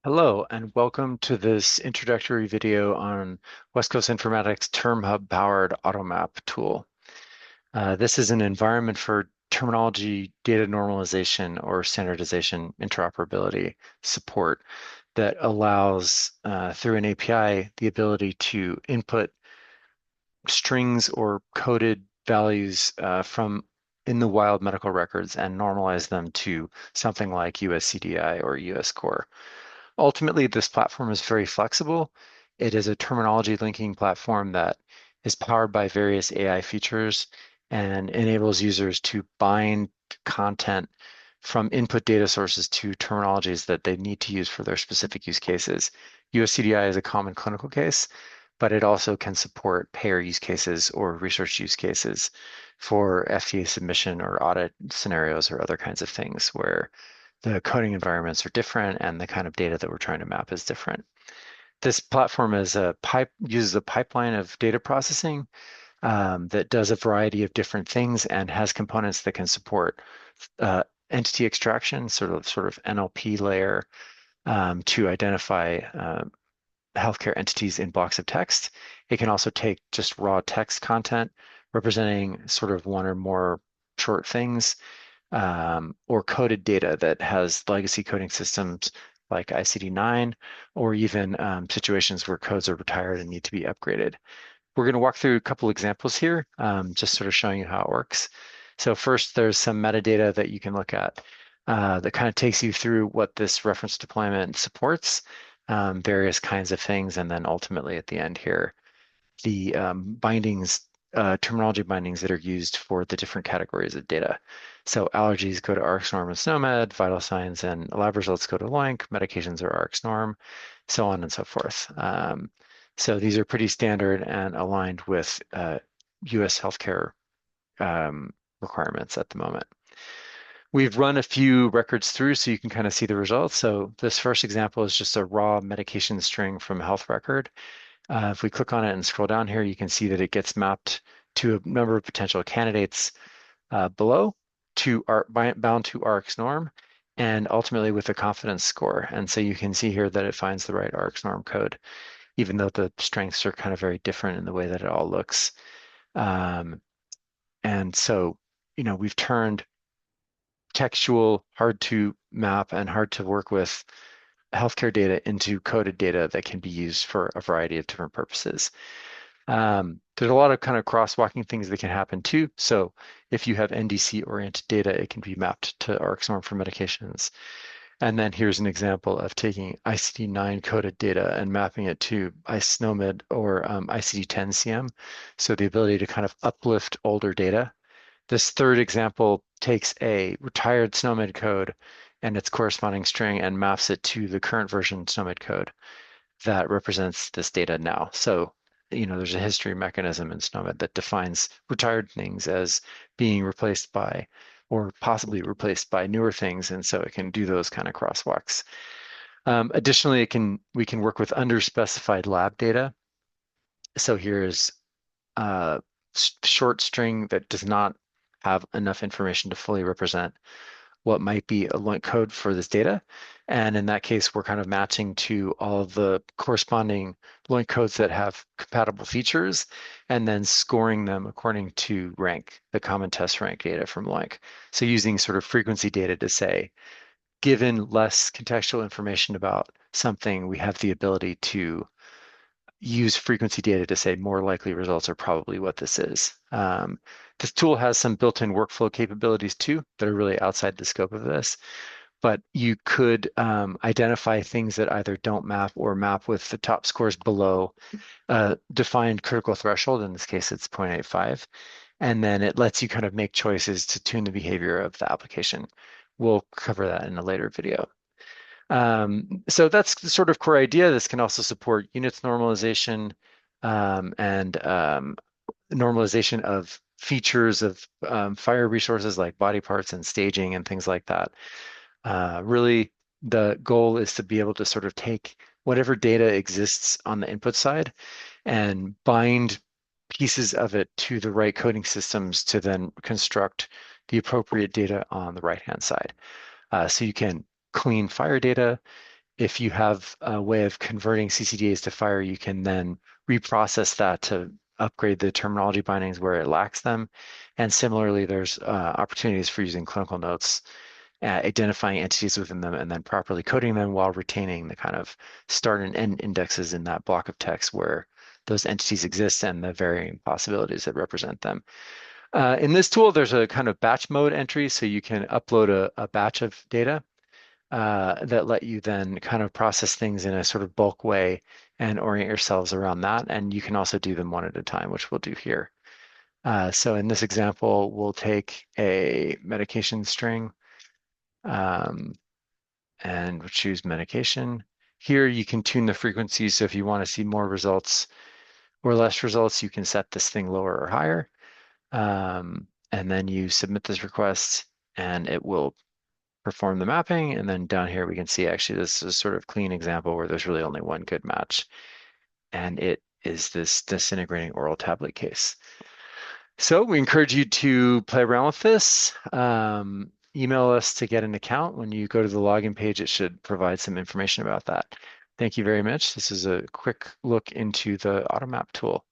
Hello, and welcome to this introductory video on West Coast Informatics TermHub powered Automap tool. This is an environment for terminology data normalization or standardization interoperability support that allows, through an API, the ability to input strings or coded values from in the wild medical records and normalize them to something like US CDI or US Core. Ultimately, this platform is very flexible. It is a terminology linking platform that is powered by various AI features and enables users to bind content from input data sources to terminologies that they need to use for their specific use cases. USCDI is a common clinical case, but it also can support payer use cases or research use cases for FDA submission or audit scenarios or other kinds of things where the coding environments are different and the kind of data that we're trying to map is different. This platform uses a pipeline of data processing that does a variety of different things and has components that can support entity extraction, sort of NLP layer to identify healthcare entities in blocks of text. It can also take just raw text content representing sort of one or more short things or coded data that has legacy coding systems like ICD-9, or even situations where codes are retired and need to be upgraded. We're going to walk through a couple examples here, just sort of showing you how it works. So first, there's some metadata that you can look at that kind of takes you through what this reference deployment supports, various kinds of things, and then ultimately at the end here, the terminology bindings that are used for the different categories of data. So allergies go to ArcSnorm and SNOMED, vital signs and lab results go to LOINC, medications are ArcSnorm, so on and so forth. So these are pretty standard and aligned with US healthcare requirements at the moment. We've run a few records through so you can kind of see the results. So this first example is just a raw medication string from a health record. If we click on it and scroll down here, you can see that it gets mapped to a number of potential candidates below bound to ArcSnorm and ultimately with a confidence score. And so you can see here that it finds the right ArcSnorm code, even though the strengths are kind of very different in the way that it all looks. And so, we've turned textual, hard to map and hard to work with healthcare data into coded data that can be used for a variety of different purposes. There's a lot of kind of crosswalking things that can happen too. So if you have NDC-oriented data, it can be mapped to ArcSnorm for medications. And then here's an example of taking ICD-9 coded data and mapping it to SNOMED or ICD-10-CM. So the ability to kind of uplift older data. This third example takes a retired SNOMED code and its corresponding string and maps it to the current version SNOMED code that represents this data now. So, there's a history mechanism in SNOMED that defines retired things as being replaced by or possibly replaced by newer things. And so it can do those kind of crosswalks. Additionally, we can work with underspecified lab data. So here's a short string that does not have enough information to fully represent what might be a LOINC code for this data. And in that case, we're kind of matching to all of the corresponding LOINC codes that have compatible features and then scoring them according to rank, the common test rank data from LOINC. So using sort of frequency data to say, given less contextual information about something, we have the ability to use frequency data to say more likely results are probably what this is. This tool has some built-in workflow capabilities too that are really outside the scope of this, but you could identify things that either don't map or map with the top scores below a defined critical threshold. In this case, it's 0.85. And then it lets you kind of make choices to tune the behavior of the application. We'll cover that in a later video. So that's the sort of core idea. This can also support units normalization and normalization of features of fire resources like body parts and staging and things like that. Really, the goal is to be able to sort of take whatever data exists on the input side and bind pieces of it to the right coding systems to then construct the appropriate data on the right-hand side. So you can clean fire data if you have a way of converting CCDAs to FHIR, you can then reprocess that to upgrade the terminology bindings where it lacks them. And similarly, there's opportunities for using clinical notes, identifying entities within them, and then properly coding them while retaining the kind of start and end indexes in that block of text where those entities exist and the varying possibilities that represent them. In this tool, there's a kind of batch mode entry, so you can upload a batch of data that let you then kind of process things in a sort of bulk way and orient yourselves around that. And you can also do them one at a time, which we'll do here. So in this example, we'll take a medication string um, and we'll choose medication. Here you can tune the frequency. So if you want to see more results or less results, you can set this thing lower or higher. And then you submit this request and it will perform the mapping. And then down here, we can see actually this is a sort of clean example where there's really only one good match. And it is this disintegrating oral tablet case. So we encourage you to play around with this. Email us to get an account. When you go to the login page, it should provide some information about that. Thank you very much. This is a quick look into the Automap tool.